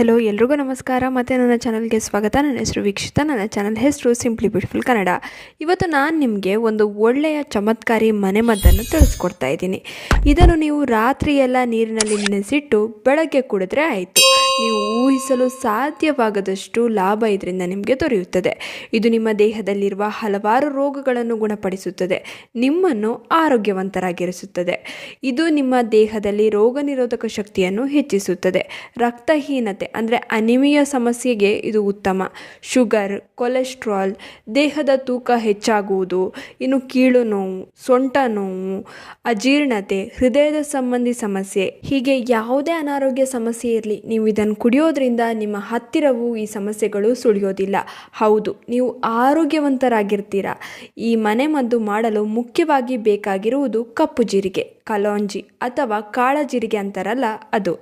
Hello ಎಲ್ರಿಗೂ ನಮಸ್ಕಾರ ಮತ್ತು ನನ್ನ ಚಾನಲ್ಗೆ ಸ್ವಾಗತ. ನನ್ನ ಹೆಸರು ವೀಕ್ಷಿತ. ನನ್ನ ಚಾನಲ್ ಹೆಸರು ಸಿಂಪ್ಲಿ ಬ್ಯೂಟಿಫುಲ್ ಕನ್ನಡ. ಇವತ್ತು ನಾನು ನಿಮಗೆ ಒಂದು ಒಳ್ಳೆಯ ಚಮತ್ಕಾರಿ ಮನೆಮದ್ದನ್ನು ತಿಳಿಸ್ಕೊಡ್ತಾ ಇದ್ದೀನಿ. ಇದನ್ನು ನೀವು ರಾತ್ರಿ ಎಲ್ಲ ನೀರಿನಲ್ಲಿ ನೆನೆಸಿಟ್ಟು ಬೆಳಗ್ಗೆ ಕುಡಿದ್ರೆ ಆಯಿತು. ನೀವು ಊಹಿಸಲು ಸಾಧ್ಯವಾಗದಷ್ಟು ಲಾಭ ಇದರಿಂದ ನಿಮಗೆ ದೊರೆಯುತ್ತದೆ. ಇದು ನಿಮ್ಮ ದೇಹದಲ್ಲಿರುವ ಹಲವಾರು ರೋಗಗಳನ್ನು ಗುಣಪಡಿಸುತ್ತದೆ, ನಿಮ್ಮನ್ನು ಆರೋಗ್ಯವಂತರಾಗಿರಿಸುತ್ತದೆ. ಇದು ನಿಮ್ಮ ದೇಹದಲ್ಲಿ ರೋಗ ನಿರೋಧಕ ಶಕ್ತಿಯನ್ನು ಹೆಚ್ಚಿಸುತ್ತದೆ. ರಕ್ತಹೀನತೆ ಅಂದರೆ ಅನಿಮಿಯಾ ಸಮಸ್ಯೆಗೆ ಇದು ಉತ್ತಮ. ಶುಗರ್, ಕೊಲೆಸ್ಟ್ರಾಲ್, ದೇಹದ ತೂಕ ಹೆಚ್ಚಾಗುವುದು, ಇನ್ನು ಕೀಳು ನೋವು, ಸೊಂಟ ನೋವು, ಅಜೀರ್ಣತೆ, ಹೃದಯದ ಸಂಬಂಧಿ ಸಮಸ್ಯೆ, ಹೀಗೆ ಯಾವುದೇ ಅನಾರೋಗ್ಯ ಸಮಸ್ಯೆ ಇರಲಿ, ನೀವು ಇದನ್ನು ಕುಡಿಯೋದ್ರಿಂದ ನಿಮ್ಮ ಹತ್ತಿರವೂ ಈ ಸಮಸ್ಯೆಗಳು ಸುಳಿಯೋದಿಲ್ಲ. ಹೌದು, ನೀವು ಆರೋಗ್ಯವಂತರಾಗಿರ್ತೀರಾ. ಈ ಮನೆಮದ್ದು ಮಾಡಲು ಮುಖ್ಯವಾಗಿ ಬೇಕಾಗಿರುವುದು ಕಪ್ಪು ಜೀರಿಗೆ, ಕಲೋಂಜಿ ಅಥವಾ ಕಾಳಜೀರಿಗೆ ಅಂತಾರಲ್ಲ ಅದು.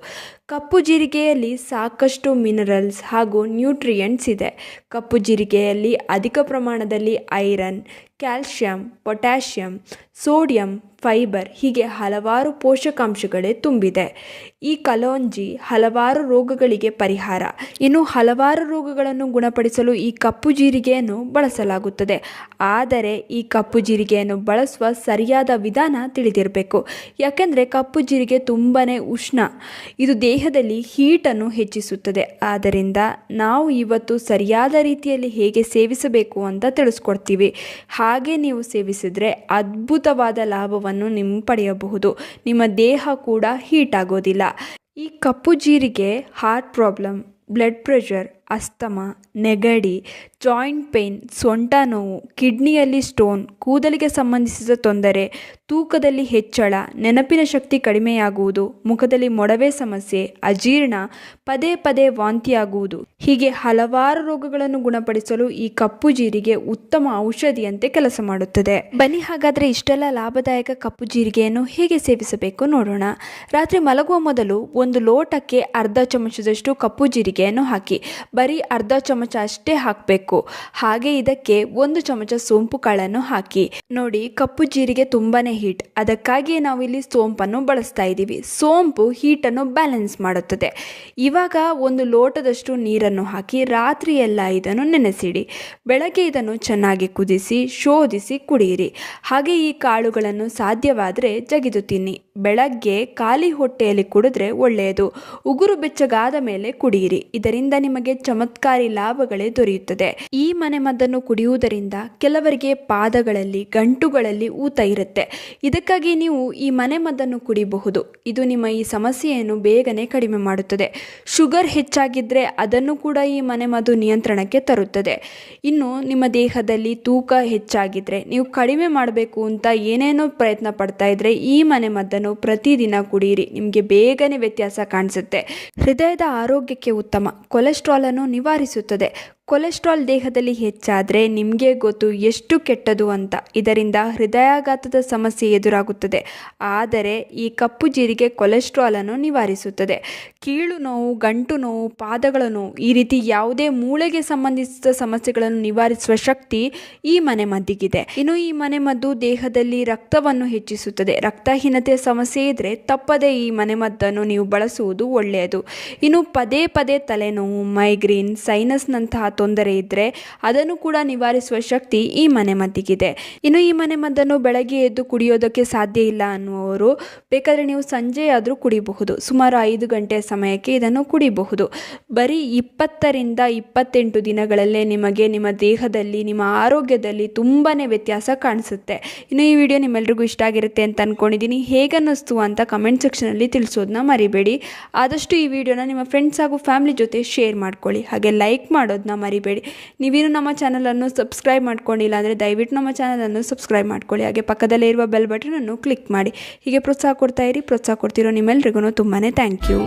ಕಪ್ಪು ಜೀರಿಗೆಯಲ್ಲಿ ಸಾಕಷ್ಟು ಮಿನರಲ್ಸ್ ಹಾಗೂ ನ್ಯೂಟ್ರಿಯೆಂಟ್ಸ್ ಇದೆ. ಕಪ್ಪು ಜೀರಿಗೆಯಲ್ಲಿ ಅಧಿಕ ಪ್ರಮಾಣದಲ್ಲಿ iron, calcium, potassium, sodium, fibre ಹೀಗೆ ಹಲವಾರು ಪೋಷಕಾಂಶಗಳೇ ತುಂಬಿದೆ. ಈ ಕಲೋಂಜಿ ಹಲವಾರು ರೋಗಗಳಿಗೆ ಪರಿಹಾರ. ಇನ್ನು ಹಲವಾರು ರೋಗಗಳನ್ನು ಗುಣಪಡಿಸಲು ಈ ಕಪ್ಪು ಜೀರಿಗೆಯನ್ನು ಬಳಸಲಾಗುತ್ತದೆ. ಆದರೆ ಈ ಕಪ್ಪು ಜೀರಿಗೆಯನ್ನು ಬಳಸುವ ಸರಿಯಾದ ವಿಧಾನ ತಿಳಿದಿರಬೇಕು. ಯಾಕೆಂದರೆ ಕಪ್ಪು ಜೀರಿಗೆ ತುಂಬಾ ಉಷ್ಣ, ಇದು ದೇಹದಲ್ಲಿ ಹೀಟನ್ನು ಹೆಚ್ಚಿಸುತ್ತದೆ. ಆದ್ದರಿಂದ ನಾವು ಇವತ್ತು ಸರಿಯಾದ ರೀತಿಯಲ್ಲಿ ಹೇಗೆ ಸೇವಿಸಬೇಕು ಅಂತ ತಿಳಿಸ್ಕೊಡ್ತೀವಿ. ಹಾಗೆ ನೀವು ಸೇವಿಸಿದರೆ ಅದ್ಭುತವಾದ ಲಾಭವನ್ನು ನೀವು ಪಡೆಯಬಹುದು. ನಿಮ್ಮ ದೇಹ ಕೂಡ ಹೀಟ್ ಆಗೋದಿಲ್ಲ. ಈ ಕಪ್ಪು ಜೀರಿಗೆ heart problem, blood pressure, asthma, ನೆಗಡಿ, ಜಾಯಿಂಟ್ ಪೇನ್, ಸೊಂಟ ನೋವು, ಕಿಡ್ನಿಯಲ್ಲಿ ಸ್ಟೋನ್, ಕೂದಲಿಗೆ ಸಂಬಂಧಿಸಿದ ತೊಂದರೆ, ತೂಕದಲ್ಲಿ ಹೆಚ್ಚಳ, ನೆನಪಿನ ಶಕ್ತಿ ಕಡಿಮೆಯಾಗುವುದು, ಮುಖದಲ್ಲಿ ಮೊಡವೆ ಸಮಸ್ಯೆ, ಅಜೀರ್ಣ, ಪದೇ ಪದೇ ವಾಂತಿಯಾಗುವುದು ಹೀಗೆ ಹಲವಾರು ರೋಗಗಳನ್ನು ಗುಣಪಡಿಸಲು ಈ ಕಪ್ಪು ಜೀರಿಗೆ ಉತ್ತಮ ಔಷಧಿಯಂತೆ ಕೆಲಸ ಮಾಡುತ್ತದೆ. ಬನ್ನಿ ಹಾಗಾದರೆ ಇಷ್ಟೆಲ್ಲ ಲಾಭದಾಯಕ ಕಪ್ಪು ಜೀರಿಗೆಯನ್ನು ಹೇಗೆ ಸೇವಿಸಬೇಕು ನೋಡೋಣ. ರಾತ್ರಿ ಮಲಗುವ ಮೊದಲು 1 ಲೋಟಕ್ಕೆ ಅರ್ಧ ಚಮಚದಷ್ಟು ಕಪ್ಪು ಜೀರಿಗೆಯನ್ನು ಹಾಕಿ. ಬರೀ ಅರ್ಧ ಚಮಚ ಅಷ್ಟೇ ಹಾಕಬೇಕು. ಹಾಗೆ ಇದಕ್ಕೆ 1 ಚಮಚ ಸೋಂಪು ಕಾಳನ್ನು ಹಾಕಿ. ನೋಡಿ, ಕಪ್ಪು ಜೀರಿಗೆ ತುಂಬಾನೇ ಹೀಟ್, ಅದಕ್ಕಾಗಿಯೇ ನಾವು ಇಲ್ಲಿ ಸೋಂಪನ್ನು ಬಳಸ್ತಾ ಇದ್ದೀವಿ. ಸೋಂಪು ಹೀಟನ್ನು ಬ್ಯಾಲೆನ್ಸ್ ಮಾಡುತ್ತದೆ. ಇವಾಗ 1 ಲೋಟದಷ್ಟು ನೀರನ್ನು ಹಾಕಿ ರಾತ್ರಿ ಎಲ್ಲ ಇದನ್ನು ನೆನೆಸಿಡಿ. ಬೆಳಗ್ಗೆ ಇದನ್ನು ಚೆನ್ನಾಗಿ ಕುದಿಸಿ ಶೋಧಿಸಿ ಕುಡಿಯಿರಿ. ಹಾಗೆ ಈ ಕಾಳುಗಳನ್ನು ಸಾಧ್ಯವಾದರೆ ಜಗಿದು ತಿನ್ನಿ. ಬೆಳಗ್ಗೆ ಖಾಲಿ ಹೊಟ್ಟೆಯಲ್ಲಿ ಕುಡಿದ್ರೆ ಒಳ್ಳೆಯದು. ಉಗುರು ಬೆಚ್ಚಗಾದ ಮೇಲೆ ಕುಡಿಯಿರಿ. ಇದರಿಂದ ನಿಮಗೆ ಚಮತ್ಕಾರಿ ಲಾಭಗಳೇ ದೊರೆಯುತ್ತದೆ. ಈ ಮನೆಮದ್ದನ್ನು ಕುಡಿಯುವುದರಿಂದ ಕೆಲವರಿಗೆ ಪಾದಗಳಲ್ಲಿ, ಗಂಟುಗಳಲ್ಲಿ ಊತ ಇರುತ್ತೆ. ಇದಕ್ಕಾಗಿ ನೀವು ಈ ಮನೆಮದ್ದನ್ನು ಕುಡಿಯಬಹುದು. ಇದು ನಿಮ್ಮ ಈ ಸಮಸ್ಯೆಯನ್ನು ಬೇಗನೆ ಕಡಿಮೆ ಮಾಡುತ್ತದೆ. ಶುಗರ್ ಹೆಚ್ಚಾಗಿದ್ದರೆ ಅದನ್ನು ಕೂಡ ಈ ಮನೆಮದ್ದು ನಿಯಂತ್ರಣಕ್ಕೆ ತರುತ್ತದೆ. ಇನ್ನು ನಿಮ್ಮ ದೇಹದಲ್ಲಿ ತೂಕ ಹೆಚ್ಚಾಗಿದ್ದರೆ, ನೀವು ಕಡಿಮೆ ಮಾಡಬೇಕು ಅಂತ ಏನೇನೋ ಪ್ರಯತ್ನ ಪಡ್ತಾ ಇದ್ರೆ ಈ ಮನೆಮದ್ದನ್ನು ಪ್ರತಿದಿನ ಕುಡಿಯಿರಿ. ನಿಮಗೆ ಬೇಗನೆ ವ್ಯತ್ಯಾಸ ಕಾಣಿಸುತ್ತೆ. ಹೃದಯದ ಆರೋಗ್ಯಕ್ಕೆ ಉತ್ತಮ. ಕೊಲೆಸ್ಟ್ರಾಲ್ ಅನ್ನು ನಿವಾರಿಸುತ್ತದೆ. ಕೊಲೆಸ್ಟ್ರಾಲ್ ದೇಹದಲ್ಲಿ ಹೆಚ್ಚಾದರೆ ನಿಮಗೆ ಗೊತ್ತು ಎಷ್ಟು ಕೆಟ್ಟದು ಅಂತ. ಇದರಿಂದ ಹೃದಯಾಘಾತದ ಸಮಸ್ಯೆ ಎದುರಾಗುತ್ತದೆ. ಆದರೆ ಈ ಕಪ್ಪು ಜೀರಿಗೆ ಕೊಲೆಸ್ಟ್ರಾಲನ್ನು ನಿವಾರಿಸುತ್ತದೆ. ಕೀಳು ನೋವು, ಗಂಟು ನೋವು, ಪಾದಗಳ ನೋವು, ಈ ರೀತಿ ಯಾವುದೇ ಮೂಳೆಗೆ ಸಂಬಂಧಿಸಿದ ಸಮಸ್ಯೆಗಳನ್ನು ನಿವಾರಿಸುವ ಶಕ್ತಿ ಈ ಮನೆಮದ್ದಿಗಿದೆ. ಇನ್ನು ಈ ಮನೆಮದ್ದು ದೇಹದಲ್ಲಿ ರಕ್ತವನ್ನು ಹೆಚ್ಚಿಸುತ್ತದೆ. ರಕ್ತಹೀನತೆಯ ಸಮಸ್ಯೆ ಇದ್ದರೆ ತಪ್ಪದೇ ಈ ಮನೆಮದ್ದನ್ನು ನೀವು ಬಳಸುವುದು ಒಳ್ಳೆಯದು. ಇನ್ನು ಪದೇ ಪದೇ ತಲೆನೋವು, ಮೈಗ್ರೇನ್, ಸೈನಸ್ನಂತಹ ತೊಂದರೆ ಇದ್ದರೆ ಅದನ್ನು ಕೂಡ ನಿವಾರಿಸುವ ಶಕ್ತಿ ಈ ಮನೆಮದ್ದಿಗಿದೆ. ಇನ್ನು ಈ ಮನೆಮದ್ದನ್ನು ಬೆಳಗ್ಗೆ ಎದ್ದು ಕುಡಿಯೋದಕ್ಕೆ ಸಾಧ್ಯ ಇಲ್ಲ ಅನ್ನುವರು ಬೇಕಾದರೆ ನೀವು ಸಂಜೆ ಆದರೂ ಕುಡಿಬಹುದು. ಸುಮಾರು 5 ಗಂಟೆ ಸಮಯಕ್ಕೆ ಇದನ್ನು ಕುಡಿಬಹುದು. ಬರೀ 20 ರಿಂದ 28 ದಿನಗಳಲ್ಲೇ ನಿಮಗೆ ನಿಮ್ಮ ದೇಹದಲ್ಲಿ, ನಿಮ್ಮ ಆರೋಗ್ಯದಲ್ಲಿ ತುಂಬಾ ವ್ಯತ್ಯಾಸ ಕಾಣಿಸುತ್ತೆ. ಇನ್ನು ಈ ವಿಡಿಯೋ ನಿಮ್ಮೆಲ್ರಿಗೂ ಇಷ್ಟ ಆಗಿರುತ್ತೆ ಅಂತ ಅಂದ್ಕೊಂಡಿದ್ದೀನಿ. ಹೇಗನ್ನಿಸ್ತು ಅಂತ ಕಮೆಂಟ್ ಸೆಕ್ಷನಲ್ಲಿ ತಿಳಿಸೋದನ್ನ ಮರಿಬೇಡಿ. ಆದಷ್ಟು ಈ ವಿಡಿಯೋನ ನಿಮ್ಮ ಫ್ರೆಂಡ್ಸ್ ಹಾಗೂ ಫ್ಯಾಮಿಲಿ ಜೊತೆ ಶೇರ್ ಮಾಡ್ಕೊಳ್ಳಿ. ಹಾಗೆ ಲೈಕ್ ಮಾಡೋದನ್ನ ಮರಿಬೇಡಿ. ನೀವೇನು ನಮ್ಮ ಚಾನಲನ್ನು ಸಬ್ಸ್ಕ್ರೈಬ್ ಮಾಡ್ಕೊಂಡಿಲ್ಲ ಅಂದರೆ ದಯವಿಟ್ಟು ನಮ್ಮ ಚಾನಲನ್ನು ಸಬ್ಸ್ಕ್ರೈಬ್ ಮಾಡ್ಕೊಳ್ಳಿ. ಹಾಗೆ ಪಕ್ಕದಲ್ಲೇ ಇರುವ ಬೆಲ್ ಬಟನನ್ನು ಕ್ಲಿಕ್ ಮಾಡಿ. ಹೀಗೆ ಪ್ರೋತ್ಸಾಹ ಕೊಡ್ತಾ ಇರಿ. ಪ್ರೋತ್ಸಾಹ ಕೊಡ್ತಿರೋ ನಿಮ್ಮೆಲ್ರಿಗೂ ತುಂಬಾ ಥ್ಯಾಂಕ್ ಯು.